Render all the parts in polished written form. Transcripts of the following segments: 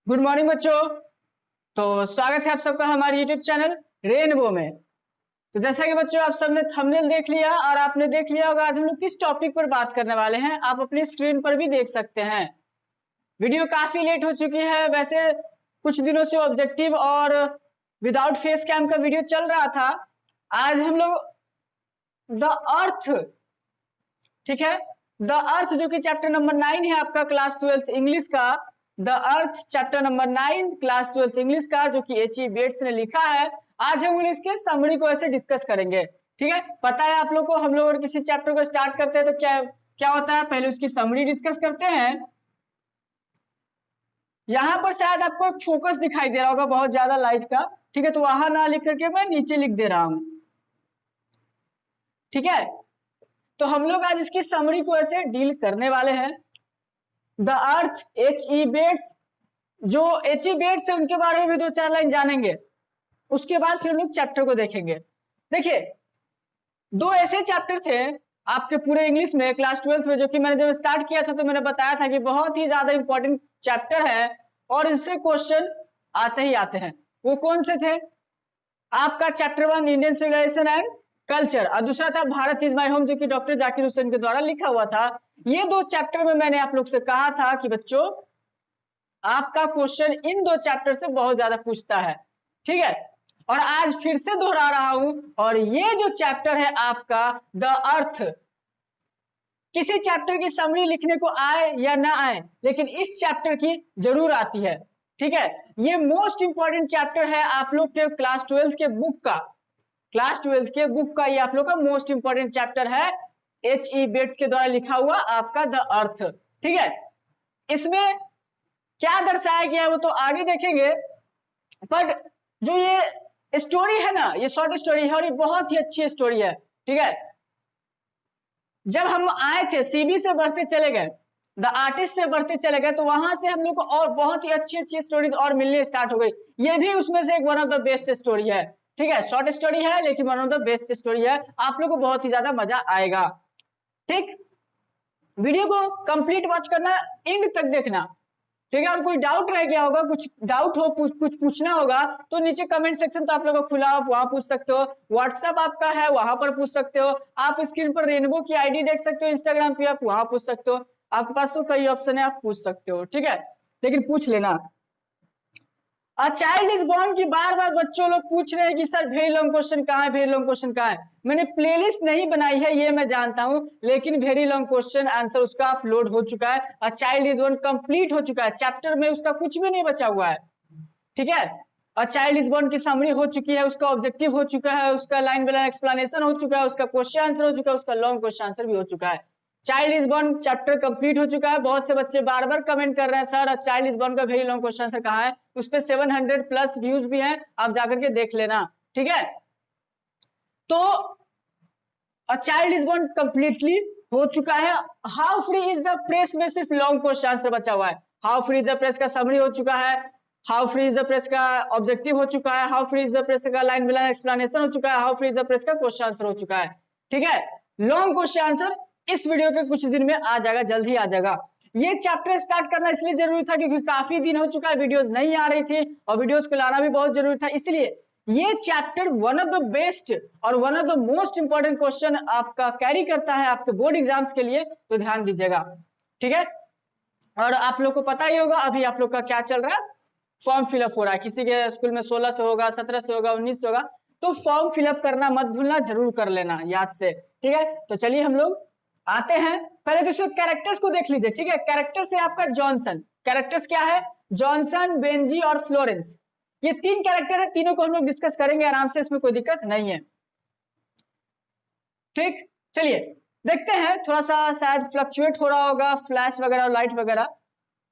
Good morning बच्चों। तो स्वागत है आप सबका हमारे यूट्यूब चैनल रेनबो में। तो जैसा कि बच्चों आप सबने थंबनेल देख लिया और आपने देख लिया होगा आज हम लोग किस टॉपिक पर बात करने वाले हैं, आप अपनी स्क्रीन पर भी देख सकते हैं। वीडियो काफी लेट हो चुकी है, वैसे कुछ दिनों से ऑब्जेक्टिव और विदाउट फेस कैम का वीडियो चल रहा था। आज हम लोग द अर्थ, ठीक है, द अर्थ जो कि चैप्टर नंबर 9 है आपका क्लास 12 इंग्लिश का। The earth chapter number 9 class 12 English का, जो कि H.E. बेट्स ने लिखा है। आज हम इसके समरी को ऐसे डिस्कस करेंगे। ठीक है, पता है आप लोग को, हम लोग किसी चैप्टर को स्टार्ट करते हैं तो क्या क्या होता है, पहले उसकी समरी डिस्कस करते हैं। यहां पर शायद आपको फोकस दिखाई दे रहा होगा बहुत ज्यादा लाइट का, ठीक है, तो वहां ना लिख करके मैं नीचे लिख दे रहा हूं। ठीक है, तो हम लोग आज इसकी समरी को ऐसे डील करने वाले हैं। The earth H.E. बेट्स, जो H.E. बेट्स है उनके बारे में भी दो चार लाइन जानेंगे, उसके बाद फिर हम लोग चैप्टर को देखेंगे। देखिए, दो ऐसे चैप्टर थे आपके पूरे इंग्लिश में क्लास 12 में, जो कि मैंने जब स्टार्ट किया था तो मैंने बताया था कि बहुत ही ज्यादा इंपॉर्टेंट चैप्टर है और इससे क्वेश्चन आते ही आते हैं। वो कौन से थे? आपका chapter 1 Indian civilisation and culture, और दूसरा था भारत इज माय होम, जो कि डॉक्टर जाकिर हुसैन के द्वारा लिखा हुआ था। ये दो चैप्टर में मैंने आप लोग से कहा था कि बच्चों आपका क्वेश्चन इन दो चैप्टर से बहुत ज्यादा पूछता है। ठीक है, और आज फिर से दोहरा रहा हूं, और ये जो चैप्टर है आपका द अर्थ, किसी चैप्टर की समरी लिखने को आए या ना आए, लेकिन इस चैप्टर की जरूर आती है। ठीक है, ये मोस्ट इंपॉर्टेंट चैप्टर है आप लोग के क्लास 12 के बुक का, क्लास 12 के बुक का ये आप लोग का मोस्ट इंपॉर्टेंट चैप्टर है, H.E. बेट्स के द्वारा लिखा हुआ आपका द अर्थ। ठीक है, इसमें क्या दर्शाया गया है वो तो आगे देखेंगे, पर जो ये स्टोरी है ना, ये शॉर्ट स्टोरी है और ये बहुत ही अच्छी स्टोरी है। ठीक है, जब हम आए थे सीबी से बढ़ते चले गए, द आर्टिस्ट से बढ़ते चले गए, तो वहां से हम लोग को और बहुत ही अच्छी अच्छी स्टोरी और मिलने स्टार्ट हो गई। ये भी उसमें से एक one of the best story है। ठीक है, शॉर्ट स्टोरी है लेकिन one of the best story है, आप लोग को बहुत ही ज्यादा मजा आएगा। ठीक, वीडियो को कंप्लीट वॉच करना, एंड तक देखना। ठीक है, और कोई डाउट रह गया होगा, कुछ डाउट हो, कुछ पूछना होगा, तो नीचे कमेंट सेक्शन तो आप लोगों को खुला, आप वहां पूछ सकते हो। व्हाट्सएप आपका है, वहां पर पूछ सकते हो। आप स्क्रीन पर रेनबो की आईडी देख सकते हो, इंस्टाग्राम पे आप वहां पूछ सकते हो। आपके पास तो कई ऑप्शन है, आप पूछ सकते हो। ठीक है, लेकिन पूछ लेना। अ चाइल्ड इज बॉर्न की बार बार बच्चों लोग पूछ रहे हैं कि सर वेरी लॉन्ग क्वेश्चन कहाँ है, वेरी लॉन्ग क्वेश्चन कहाँ है। मैंने प्लेलिस्ट नहीं बनाई है, ये मैं जानता हूं, लेकिन वेरी लॉन्ग क्वेश्चन आंसर उसका अपलोड हो चुका है। A child is born complete हो चुका है, चैप्टर में उसका कुछ भी नहीं बचा हुआ है। ठीक है, अ चाइल्ड इज बॉर्न की समरी हो चुकी है, उसका ऑब्जेक्टिव हो चुका है, उसका लाइन बाय लाइन एक्सप्लेनेशन हो चुका है, उसका क्वेश्चन आंसर हो चुका है, उसका लॉन्ग क्वेश्चन आंसर भी हो चुका है। Child is born chapter complete हो चुका है। बहुत से बच्चे बार बार कमेंट कर रहे हैं सर चाइल्ड इज बॉर्न का वेरी लॉन्ग क्वेश्चन आंसर कहाँ है, उस पे 700 प्लस व्यूज भी हैं, आप जाकर के देख लेना। ठीक है, तो a child is born completely हो चुका है। How free is the press में सिर्फ लॉन्ग क्वेश्चन आंसर बचा हुआ है। How free is the press का समरी हो चुका है, how free is the press का ऑब्जेक्टिव हो चुका है, how free is the press का लाइन बाय लाइन एक्सप्लेनेशन हो चुका है, how free is the press का क्वेश्चन आंसर हो चुका है। ठीक है, लॉन्ग क्वेश्चन आंसर इस वीडियो के कुछ दिन में आ जाएगा, जल्द ही आ जाएगा। ये चैप्टर स्टार्ट करना इसलिए जरूरी था क्योंकि काफी दिन हो चुका है, वीडियोस नहीं आ रही थी और वीडियोस को लाना भी बहुत जरूरी था, इसलिए ये chapter one of the best और one of the most important question आपका कैरी करता है आपके बोर्ड एग्जाम्स के लिए, तो ध्यान दीजिएगा। ठीक है, और आप लोग को पता ही होगा अभी आप लोग का क्या चल रहा है, फॉर्म फिलअप हो रहा है। किसी के स्कूल में 16 से होगा, 17 से होगा, 19 से होगा, तो फॉर्म फिलअप करना मत भूलना, जरूर कर लेना याद से। ठीक है, तो चलिए हम लोग आते हैं। पहले तो इसके कैरेक्टर्स को देख लीजिए। ठीक है, कैरेक्टर से आपका जॉनसन, कैरेक्टर्स क्या है, जॉनसन, बेंजी और फ्लोरेंस, ये तीन कैरेक्टर है, तीनों को हम लोग डिस्कस करेंगे आराम से, इसमें कोई दिक्कत नहीं है। ठीक, चलिए देखते हैं। थोड़ा सा शायद फ्लक्चुएट हो रहा होगा, फ्लैश वगैरह और लाइट वगैरह,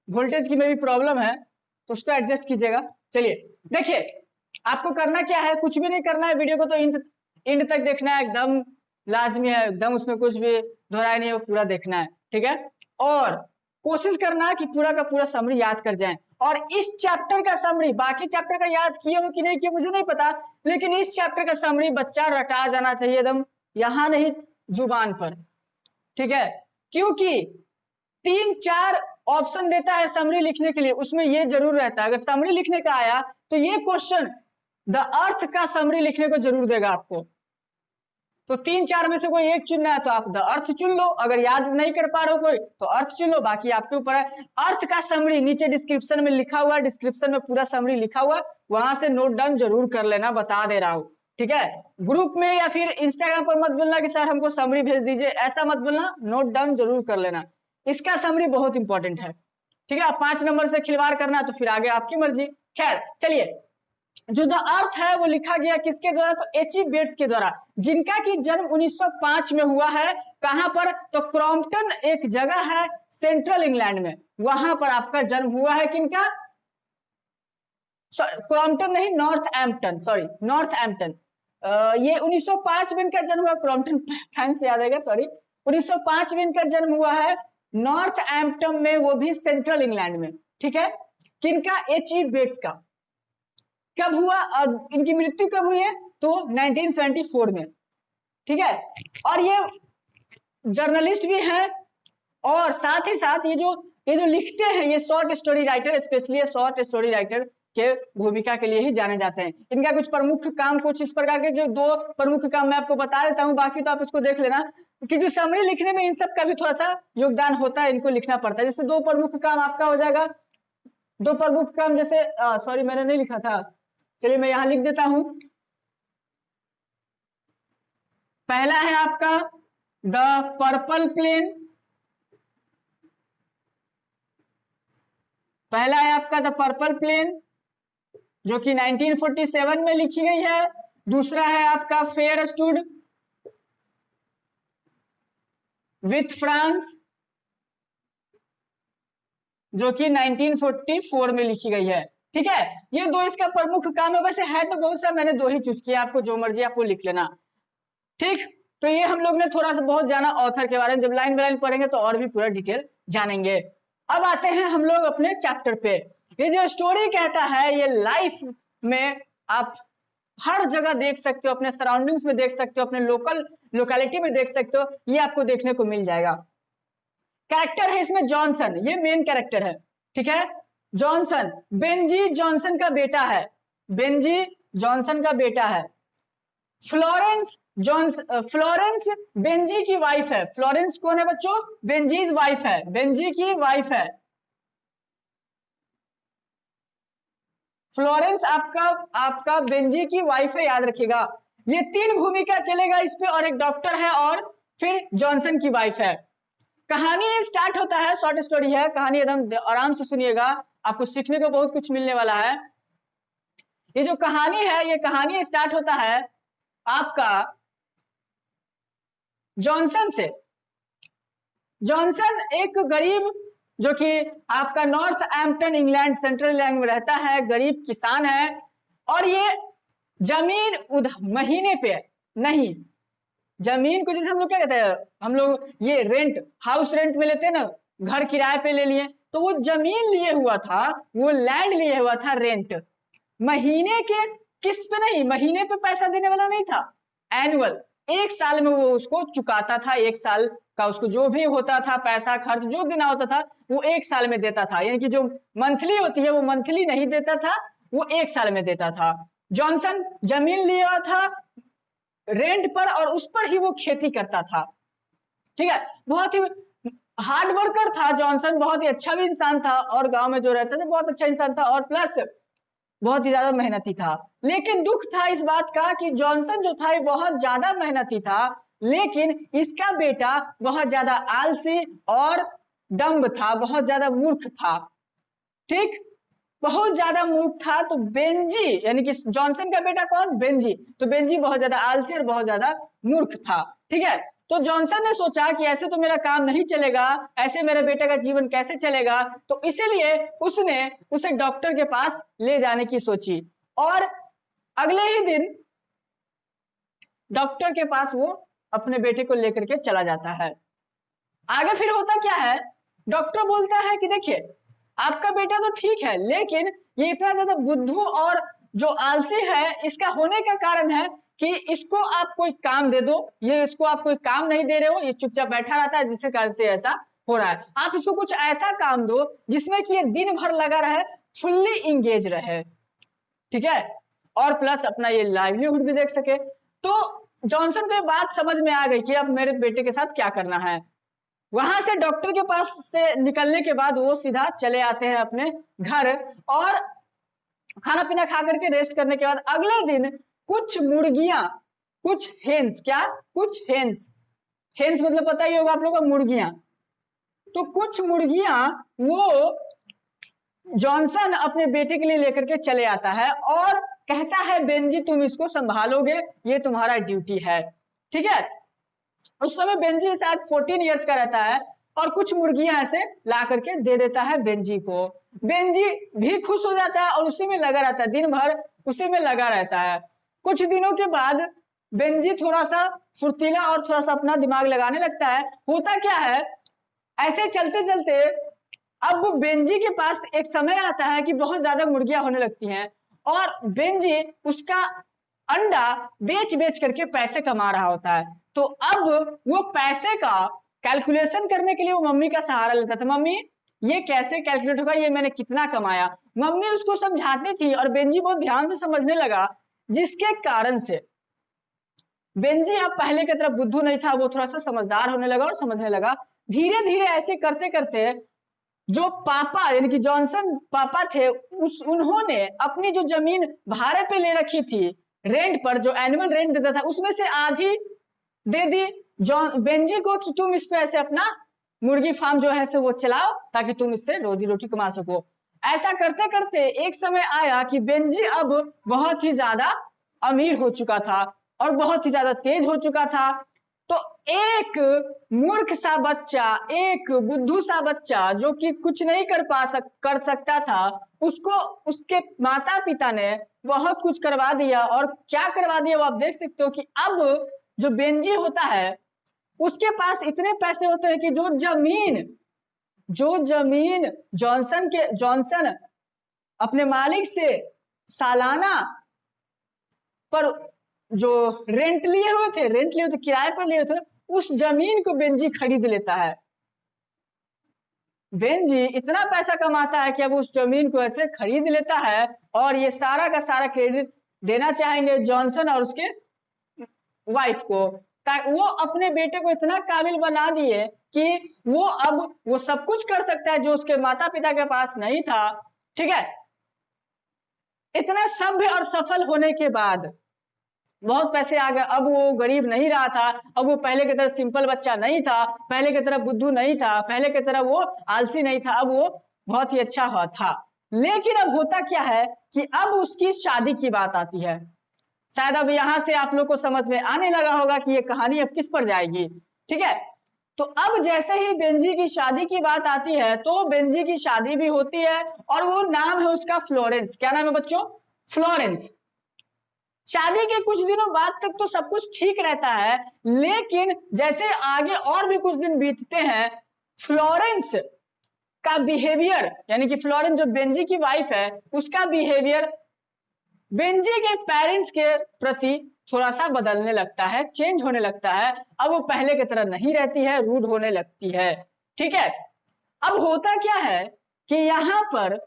वोल्टेज की में भी प्रॉब्लम है, तो उसको एडजस्ट कीजिएगा। चलिए देखिए, आपको करना क्या है, कुछ भी नहीं करना है, वीडियो को तो इंड तक देखना है, एकदम लाजमी है, एकदम उसमें कुछ भी दोहराई नहीं है, पूरा देखना है। ठीक है, और कोशिश करना है कि पूरा का पूरा समरी याद कर जाएं, और इस चैप्टर का समरी, बाकी चैप्टर का याद किए हो कि नहीं किए मुझे नहीं पता, लेकिन इस चैप्टर का समरी बच्चा रटा जाना चाहिए एकदम, यहां नहीं जुबान पर। ठीक है, क्योंकि 3-4 ऑप्शन देता है समरी लिखने के लिए, उसमें ये जरूर रहता है, अगर समरी लिखने का आया तो ये क्वेश्चन द अर्थ का समरी लिखने को जरूर देगा आपको। तो 3-4 में से कोई एक चुनना है तो आप द अर्थ चुन लो, अगर याद नहीं कर पा रहे हो कोई तो अर्थ चुन लो, बाकी आपके ऊपर है। अर्थ का समरी नीचे डिस्क्रिप्शन में लिखा हुआ है, डिस्क्रिप्शन में पूरा समरी लिखा हुआ है, वहां से नोट डाउन जरूर कर लेना, बता दे रहा हूं, ठीक है। ग्रुप में या फिर इंस्टाग्राम पर मत बोलना कि सर हमको समरी भेज दीजिए, ऐसा मत बोलना, नोट डाउन जरूर कर लेना, इसका समरी बहुत इंपॉर्टेंट है, ठीक है। 5 नंबर से खिलवाड़ करना तो फिर आगे आपकी मर्जी। खैर चलिए, जो द अर्थ है वो लिखा गया किसके द्वारा, तो H.E. बेट्स के द्वारा, जिनका की जन्म 1905 में हुआ है। कहां पर, तो क्रॉम्पटन एक जगह है सेंट्रल इंग्लैंड में, वहां पर आपका जन्म हुआ है। किनका, क्रॉम्पटन नहीं, नॉर्थ एम्पटन, सॉरी नॉर्थ एम्पटन। ये 1905 में इनका जन्म हुआ, क्रॉम्पटन फैंस याद आएगा, सॉरी 1905 में इनका जन्म हुआ है नॉर्थ एम्पटन में, वो भी सेंट्रल इंग्लैंड में, ठीक है। किनका, H.E. बेट्स का। कब हुआ, इनकी मृत्यु कब हुई है, तो 1974 में, ठीक है। और ये जर्नलिस्ट भी हैं, और साथ ही साथ ये जो लिखते हैं, ये short story writer, specially short story writer के भूमिका के लिए ही जाने जाते हैं। इनका कुछ प्रमुख काम कुछ इस प्रकार के, जो 2 प्रमुख काम मैं आपको बता देता हूं, बाकी तो आप इसको देख लेना, क्योंकि समरी लिखने में इन सब का भी थोड़ा सा योगदान होता है, इनको लिखना पड़ता है। जैसे 2 प्रमुख काम आपका हो जाएगा, 2 प्रमुख काम, जैसे सॉरी मैंने नहीं लिखा था, चलिए मैं यहां लिख देता हूं। पहला है आपका द पर्पल प्लेन, पहला है आपका द पर्पल प्लेन जो कि 1947 में लिखी गई है। दूसरा है आपका फेयर स्टूड विथ फ्रांस जो कि 1944 में लिखी गई है, ठीक है। ये 2 इसका प्रमुख काम है, वैसे है तो बहुत सा, मैंने 2 ही चूज किया, आपको जो मर्जी आप वो लिख लेना, ठीक। तो ये हम लोग ने थोड़ा सा बहुत जाना ऑथर के बारे में, जब लाइन बाय लाइन पढ़ेंगे तो और भी पूरा डिटेल जानेंगे। अब आते हैं हम लोग अपने चैप्टर पे। ये जो स्टोरी कहता है, ये लाइफ में आप हर जगह देख सकते हो, अपने सराउंडिंग्स में देख सकते हो, अपने लोकेलिटी में देख सकते हो, ये आपको देखने को मिल जाएगा। कैरेक्टर है इसमें जॉनसन, ये मेन कैरेक्टर है, ठीक है। जॉनसन बेंजी जॉनसन का बेटा है, बेंजी जॉनसन का बेटा है। फ्लोरेंस बेंजी की वाइफ है। फ्लोरेंस कौन है बच्चों, बेंजीज वाइफ है, बेंजी की वाइफ है। फ्लोरेंस आपका बेंजी की वाइफ है, याद रखिएगा। ये 3 भूमिका चलेगा इस पे, और एक डॉक्टर है, और फिर जॉनसन की वाइफ है। कहानी स्टार्ट होता है, शॉर्ट स्टोरी है, कहानी एकदम आराम से सुनिएगा, आपको सीखने को बहुत कुछ मिलने वाला है। ये जो कहानी है, ये कहानी स्टार्ट होता है आपका जॉनसन से। जॉनसन एक गरीब, जो कि आपका नॉर्थ एम्पटन इंग्लैंड सेंट्रल इंग्लैंड में रहता है, गरीब किसान है, और ये जमीन महीने पे नहीं, जमीन को जैसे हम लोग क्या कहते हैं, हम लोग ये रेंट, हाउस रेंट में लेते हैं ना, घर किराए पे ले लिए, तो वो जमीन लिए हुआ था, वो लैंड लिए हुआ था रेंट, महीने के किस्त पे नहीं, महीने पे पैसा देने वाला नहीं था, एनुअल 1 साल में वो उसको चुकाता था। 1 साल का उसको जो भी होता था, पैसा खर्च जो देना होता था, वो 1 साल में देता था। यानी कि जो मंथली होती है वो मंथली नहीं देता था, वो 1 साल में देता था। जॉनसन जमीन लिया था रेंट पर, और उस पर ही वो खेती करता था, ठीक है। बहुत ही हार्ड वर्कर था जॉनसन, बहुत ही अच्छा भी इंसान था, और गांव में जो रहता था बहुत अच्छा इंसान था, और प्लस बहुत ही ज्यादा मेहनती था। लेकिन दुख था इस बात का कि जॉनसन जो था बहुत ज्यादा मेहनती था, लेकिन इसका बेटा बहुत ज्यादा आलसी और डम्ब था, बहुत ज्यादा मूर्ख था, ठीक, बहुत ज्यादा मूर्ख था। तो बेंजी, यानी कि जॉनसन का बेटा कौन, बेंजी, तो बेंजी बहुत ज्यादा आलसी और बहुत ज्यादा मूर्ख था, ठीक है। तो जॉनसन ने सोचा कि ऐसे तो मेरा काम नहीं चलेगा, ऐसे मेरे बेटे का जीवन कैसे चलेगा, तो इसीलिए उसने उसे डॉक्टर के पास ले जाने की सोची, और अगले ही दिन डॉक्टर के पास वो अपने बेटे को लेकर के चला जाता है। आगे फिर होता क्या है, डॉक्टर बोलता है कि देखिए आपका बेटा तो ठीक है, लेकिन ये इतना ज्यादा बुद्धू और जो आलसी है, इसका होने का कारण है कि इसको आप कोई काम दे दो, ये इसको आप कोई काम नहीं दे रहे हो, ये चुपचाप बैठा रहता है, जिसके कारण से ऐसा हो रहा है। आप इसको कुछ ऐसा काम दो जिसमें कि ये दिन भर लगा रहे, फुल्ली इंगेज रहे, ठीक है, और प्लस अपना ये लाइवलीहुड भी देख सके। तो जॉनसन को ये बात समझ में आ गई कि अब मेरे बेटे के साथ क्या करना है। वहां से डॉक्टर के पास से निकलने के बाद वो सीधा चले आते हैं अपने घर, और खाना पीना खा करके रेस्ट करने के बाद अगले दिन कुछ मुर्गियां, कुछ हेन्स, क्या कुछ हेन्स, हेन्स मतलब पता ही होगा आप लोगों को, मुर्गियां। तो कुछ मुर्गियां वो जॉनसन अपने बेटे के लिए लेकर के चले आता है और कहता है बेंजी तुम इसको संभालोगे, ये तुम्हारा ड्यूटी है, ठीक है। उस समय बेंजी शायद 14 इयर्स का रहता है और कुछ मुर्गियां ऐसे ला करके दे देता है बेंजी को। बेंजी भी खुश हो जाता है और उसी में लगा रहता है, दिन भर उसी में लगा रहता है। कुछ दिनों के बाद बेंजी थोड़ा सा फुर्तीला और थोड़ा सा अपना दिमाग लगाने लगता है। होता क्या है, ऐसे चलते चलते अब बेंजी के पास एक समय आता है कि बहुत ज्यादा मुर्गियां होने लगती हैं और बेंजी उसका अंडा बेच बेच करके पैसे कमा रहा होता है। तो अब वो पैसे का कैलकुलेशन करने के लिए वो मम्मी का सहारा लेता था। मम्मी ये कैसे कैलकुलेट होगा, ये मैंने कितना कमाया। मम्मी उसको समझाती थी और बेंजी बहुत ध्यान से समझने लगा, जिसके कारण से बेंजी अब पहले की तरह बुद्धू नहीं था, वो थोड़ा सा समझदार होने लगा और समझने लगा। धीरे धीरे ऐसे करते करते जो पापा यानी कि जॉनसन पापा थे उन्होंने अपनी जो जमीन भाड़े पे ले रखी थी रेंट पर, जो एनुअल रेंट देता था, उसमें से आधी दे दी बेंजी को कि तुम इस पे ऐसे अपना मुर्गी फार्म जो है से वो चलाओ ताकि तुम इससे रोजी रोटी कमा सको। ऐसा करते करते एक समय आया कि बेंजी अब बहुत ही ज्यादा अमीर हो चुका था और बहुत ही ज्यादा तेज हो चुका था। तो एक मूर्ख सा बच्चा, एक बुद्धू सा बच्चा जो कि कुछ नहीं कर सकता था, उसको उसके माता पिता ने बहुत कुछ करवा दिया। और क्या करवा दिया वो आप देख सकते हो कि अब जो बेंजी होता है उसके पास इतने पैसे होते हैं कि जो जमीन जॉनसन अपने मालिक से सालाना पर जो रेंट लिए हुए थे किराए पर लिए थे, उस जमीन को बेंजी खरीद लेता है। बेंजी इतना पैसा कमाता है कि अब उस जमीन को ऐसे खरीद लेता है और ये सारा का सारा क्रेडिट देना चाहेंगे जॉनसन और उसके वाइफ को। वो अपने बेटे को इतना काबिल बना दिए कि वो अब वो सब कुछ कर सकता है जो उसके माता पिता के पास नहीं था, ठीक है। इतना सभ्य और सफल होने के बाद बहुत पैसे आ गए, अब वो गरीब नहीं रहा था, अब वो पहले की तरह सिंपल बच्चा नहीं था, पहले की तरह बुद्धू नहीं था, पहले की तरह वो आलसी नहीं था, अब वो बहुत ही अच्छा हुआ था। लेकिन अब होता क्या है कि अब उसकी शादी की बात आती है। शायद अब यहां से आप लोग को समझ में आने लगा होगा कि ये कहानी अब किस पर जाएगी, ठीक है। तो अब जैसे ही बेंजी की शादी की बात आती है तो बेंजी की शादी भी होती है और वो नाम है उसका फ्लोरेंस। क्या नाम है बच्चों? फ्लोरेंस। शादी के कुछ दिनों बाद तक तो सब कुछ ठीक रहता है, लेकिन जैसे आगे और भी कुछ दिन बीतते हैं, फ्लोरेंस का बिहेवियर यानी कि फ्लोरेंस जो बेंजी की वाइफ है उसका बिहेवियर बेंजी के पेरेंट्स के प्रति थोड़ा सा बदलने लगता है, चेंज होने लगता है। अब वो पहले की तरह नहीं रहती है, रूड होने लगती है, ठीक है। अब होता क्या है कि यहाँ पर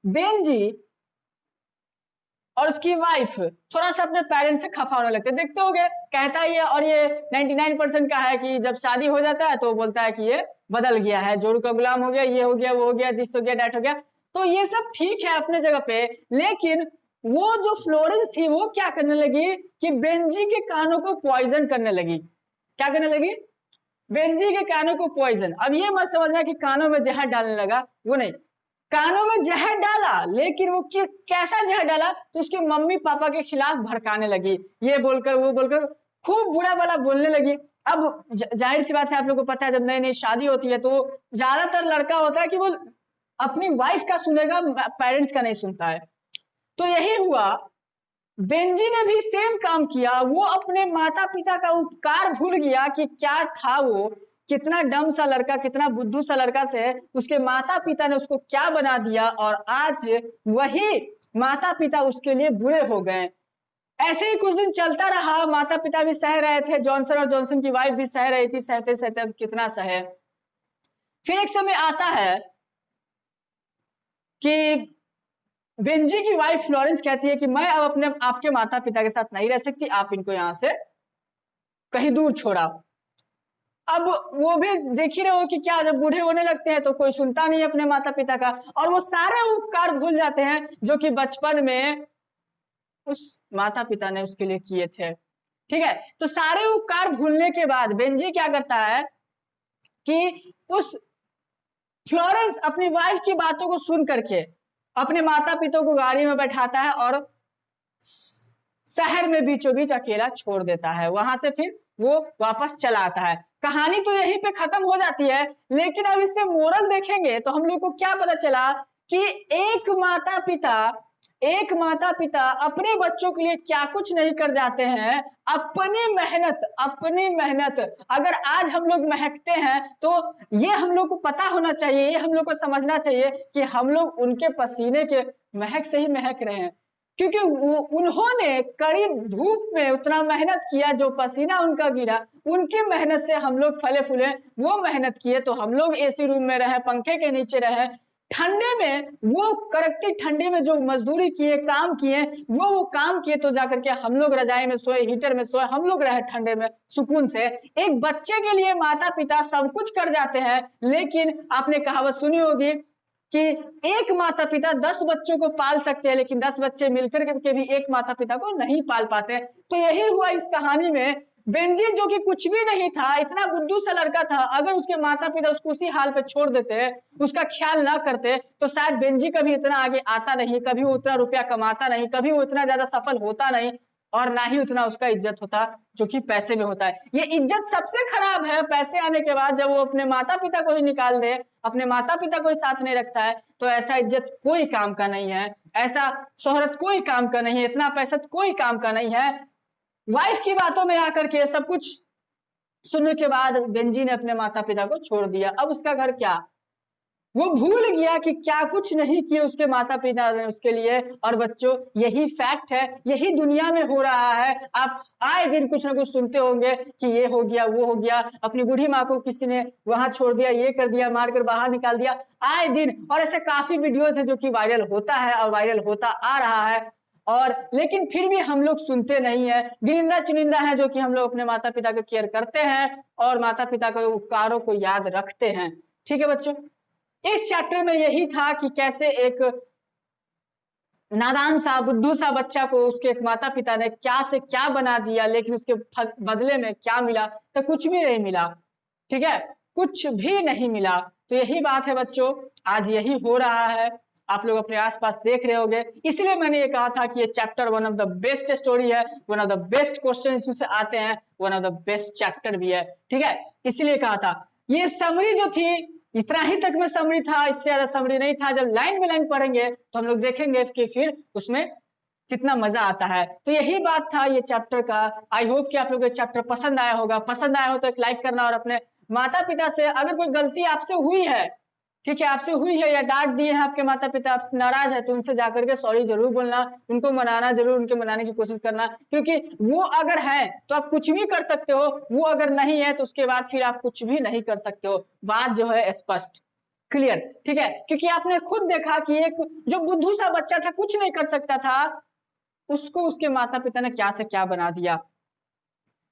बेंजी और उसकी वाइफ थोड़ा सा अपने पेरेंट्स से खफा होने लगते हैं। देखते होंगे कहता ही है, और ये 99% का है कि जब शादी हो जाता है तो बोलता है कि ये बदल गया है, जोरू का गुलाम हो गया, ये हो गया, वो हो गया, दिस हो गया, डैट हो गया। तो ये सब ठीक है अपने जगह पे, लेकिन वो जो फ्लोरेंस थी वो क्या करने लगी कि बेंजी के कानों को पॉइजन करने लगी। क्या करने लगी? बेंजी के कानों को पॉइजन। अब ये मत समझना कि कानों में जहर डालने लगा, वो नहीं, कानों में जहर डाला, लेकिन वो कैसा जहर डाला तो उसके मम्मी पापा के खिलाफ भड़काने लगी, ये बोलकर वो बोलकर खूब बुरा भला बोलने लगी। अब जाहिर सी बात है, आप लोगों को पता है जब नई नई शादी होती है तो ज्यादातर लड़का होता है कि वो अपनी वाइफ का सुनेगा, पेरेंट्स का नहीं सुनता है। तो यही हुआ, बेंजी ने भी सेम काम किया। वो अपने माता पिता का उपकार भूल गया कि क्या था वो, कितना डम सा लड़का, कितना बुद्धू सा लड़का से उसके माता पिता ने उसको क्या बना दिया, और आज वही माता पिता उसके लिए बुरे हो गए। ऐसे ही कुछ दिन चलता रहा, माता पिता भी सह रहे थे, जॉनसन और जॉनसन की वाइफ भी सह रही थी, सहते सहते अब कितना सहे। फिर एक समय आता है कि बेंजी की वाइफ फ्लोरेंस कहती है कि मैं अब अपने आपके माता पिता के साथ नहीं रह सकती, आप इनको यहां से कहीं दूर छोड़ा। अब वो भी देख ही रहे हो कि क्या, जब बूढ़े होने लगते हैं तो कोई सुनता नहीं अपने माता पिता का, और वो सारे उपकार भूल जाते हैं जो कि बचपन में उस माता पिता ने उसके लिए किए थे। ठीक है, तो सारे उपकार भूलने के बाद बेंजी क्या करता है कि उस फ्लोरेंस अपनी वाइफ की बातों को सुन करके अपने माता पिता को गाड़ी में बैठाता है और शहर में बीचों बीच अकेला छोड़ देता है। वहां से फिर वो वापस चला आता है। कहानी तो यहीं पे खत्म हो जाती है, लेकिन अब इससे मोरल देखेंगे तो हम लोग को क्या पता चला कि एक माता पिता अपने बच्चों के लिए क्या कुछ नहीं कर जाते हैं। अपनी मेहनत अगर आज हम लोग महकते हैं तो ये हम लोग को पता होना चाहिए, ये हम लोग को समझना चाहिए कि हम लोग उनके पसीने के महक से ही महक रहे हैं, क्योंकि उन्होंने कड़ी धूप में उतना मेहनत किया, जो पसीना उनका गिरा उनकी मेहनत से हम लोग फले फूले। वो मेहनत किए तो हम लोग एसी रूम में रहे, पंखे के नीचे रहे, ठंडे में वो कड़कती ठंडी में जो मजदूरी किए, काम किए, वो काम किए तो जाकर के हम लोग रजाई में सोए, हीटर में सोए, हम लोग रहे ठंडे में सुकून से। एक बच्चे के लिए माता पिता सब कुछ कर जाते हैं, लेकिन आपने कहावत सुनी होगी कि एक माता पिता 10 बच्चों को पाल सकते हैं, लेकिन 10 बच्चे मिलकर के भी एक माता पिता को नहीं पाल पाते। तो यही हुआ इस कहानी में। बेंजी जो कि कुछ भी नहीं था, इतना बुद्धू सा लड़का था, अगर उसके माता पिता उसको उसी हाल पे छोड़ देते, उसका ख्याल ना करते, तो शायद बेंजी कभी इतना आगे आता नहीं, कभी वो उतना रुपया कमाता नहीं, कभी वो उतना ज्यादा सफल होता नहीं, और ना ही उतना उसका इज्जत होता जो कि पैसे में होता है। ये इज्जत सबसे खराब है पैसे आने के बाद, जब वो अपने माता पिता को ही निकाल दे, अपने माता पिता को ही साथ नहीं रखता है, तो ऐसा इज्जत कोई काम का नहीं है, ऐसा शोहरत कोई काम का नहीं है, इतना पैसा कोई काम का नहीं है। वाइफ की बातों में आकर के सब कुछ सुनने के बाद बेंजी ने अपने माता पिता को छोड़ दिया। अब उसका घर क्या, वो भूल गया कि क्या कुछ नहीं किए उसके माता पिता ने उसके लिए। और बच्चों, यही फैक्ट है, यही दुनिया में हो रहा है। आप आए दिन कुछ ना कुछ सुनते होंगे कि ये हो गया, वो हो गया, अपनी बूढ़ी माँ को किसी ने वहां छोड़ दिया, ये कर दिया, मारकर बाहर निकाल दिया, आए दिन। और ऐसे काफी वीडियोस है जो कि वायरल होता है और वायरल होता आ रहा है, और लेकिन फिर भी हम लोग सुनते नहीं है। गिरिंदा चुनिंदा है जो कि हम लोग अपने माता पिता को केयर करते हैं और माता पिता के उपकारों को याद रखते हैं। ठीक है बच्चों, इस चैप्टर में यही था कि कैसे एक नादान सा बुद्धू सा बच्चा को उसके एक माता पिता ने क्या से क्या बना दिया, लेकिन उसके बदले में क्या मिला, तो कुछ भी नहीं मिला। ठीक है, कुछ भी नहीं मिला। तो यही बात है बच्चों, आज यही हो रहा है, आप लोग अपने आसपास देख रहे होंगे। इसलिए मैंने ये कहा था कि ये chapter one of the best story है, one of the best question इसमें से आते हैं, one of the best chapter भी है। ठीक है, इसलिए कहा था। ये समरी जो थी, इतना ही तक में समरी था, इससे ज्यादा समरी नहीं था। जब लाइन में लाइन पढ़ेंगे तो हम लोग देखेंगे कि फिर उसमें कितना मजा आता है। तो यही बात था ये चैप्टर का। आई होप कि आप लोगों को चैप्टर पसंद आया होगा। पसंद आया हो तो एक लाइक करना, और अपने माता पिता से अगर कोई गलती आपसे हुई है, ठीक है, आपसे हुई है या डांट दिए हैं आपके माता पिता, आपसे नाराज है, तो उनसे जाकर के सॉरी जरूर बोलना, उनको मनाना जरूर, उनके मनाने की कोशिश करना, क्योंकि वो अगर है तो आप कुछ भी कर सकते हो, वो अगर नहीं है तो उसके बाद फिर आप कुछ भी नहीं कर सकते हो। बात जो है स्पष्ट, क्लियर। ठीक है, क्योंकि आपने खुद देखा कि एक जो बुद्धू सा बच्चा था, कुछ नहीं कर सकता था, उसको उसके माता पिता ने क्या से क्या बना दिया।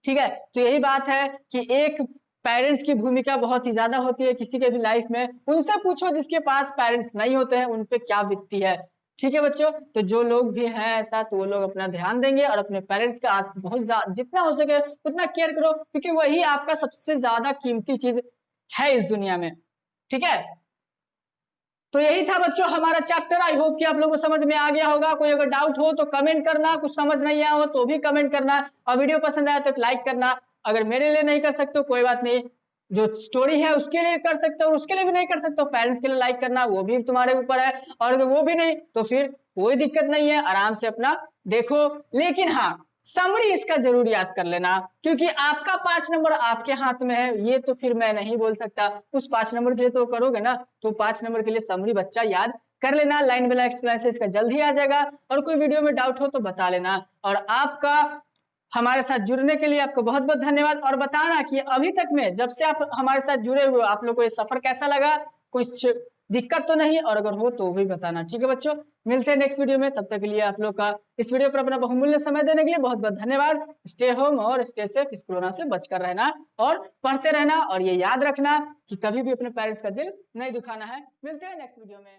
ठीक है, तो यही बात है कि एक पेरेंट्स की भूमिका बहुत ही ज्यादा होती है किसी के भी लाइफ में। उनसे पूछो जिसके पास पेरेंट्स नहीं होते हैं, उन पे क्या बीतती है। ठीक है बच्चों, तो जो लोग भी हैं ऐसा, तो वो लोग अपना ध्यान देंगे और अपने पेरेंट्स का आज बहुत जितना हो सके उतना केयर करो, क्योंकि वही आपका सबसे ज्यादा कीमती चीज है इस दुनिया में। ठीक है, तो यही था बच्चों हमारा चैप्टर। आई होप कि आप लोगों को समझ में आ गया होगा। कोई अगर डाउट हो तो कमेंट करना, कुछ समझ नहीं आया हो तो भी कमेंट करना, और वीडियो पसंद आया तो लाइक करना। अगर मेरे लिए नहीं कर सकते हो कोई बात नहीं, जो स्टोरी है उसके लिए कर सकते हो, उसके लिए भी नहीं कर सकते हो, पेरेंट्स के लिए लाइक करना वो भी तुम्हारे ऊपर है। और अगर वो भी नहीं तो फिर कोई दिक्कत नहीं है, आराम से अपना देखो। लेकिन हाँ, समरी इसका जरूर याद कर लेना, क्योंकि आपका 5 नंबर आपके हाथ में है, ये तो फिर मैं नहीं बोल सकता। उस 5 नंबर के लिए तो करोगे ना, तो 5 नंबर के लिए समरी बच्चा याद कर लेना। लाइन बाय लाइन एक्सप्लेनेशन इसका जल्द ही आ जाएगा, और कोई वीडियो में डाउट हो तो बता लेना। और आपका हमारे साथ जुड़ने के लिए आपको बहुत बहुत धन्यवाद। और बताना कि अभी तक में जब से आप हमारे साथ जुड़े हुए आप लोग को ये सफर कैसा लगा, कुछ दिक्कत तो नहीं, और अगर हो तो भी बताना। ठीक है बच्चों, मिलते हैं नेक्स्ट वीडियो में। तब तक के लिए आप लोग का इस वीडियो पर अपना बहुमूल्य समय देने के लिए बहुत बहुत धन्यवाद। स्टे होम और स्टे सेफ, इस कोरोना से बचकर रहना और पढ़ते रहना, और ये याद रखना कि कभी भी अपने पेरेंट्स का दिल नहीं दुखाना है। मिलते हैं नेक्स्ट वीडियो में।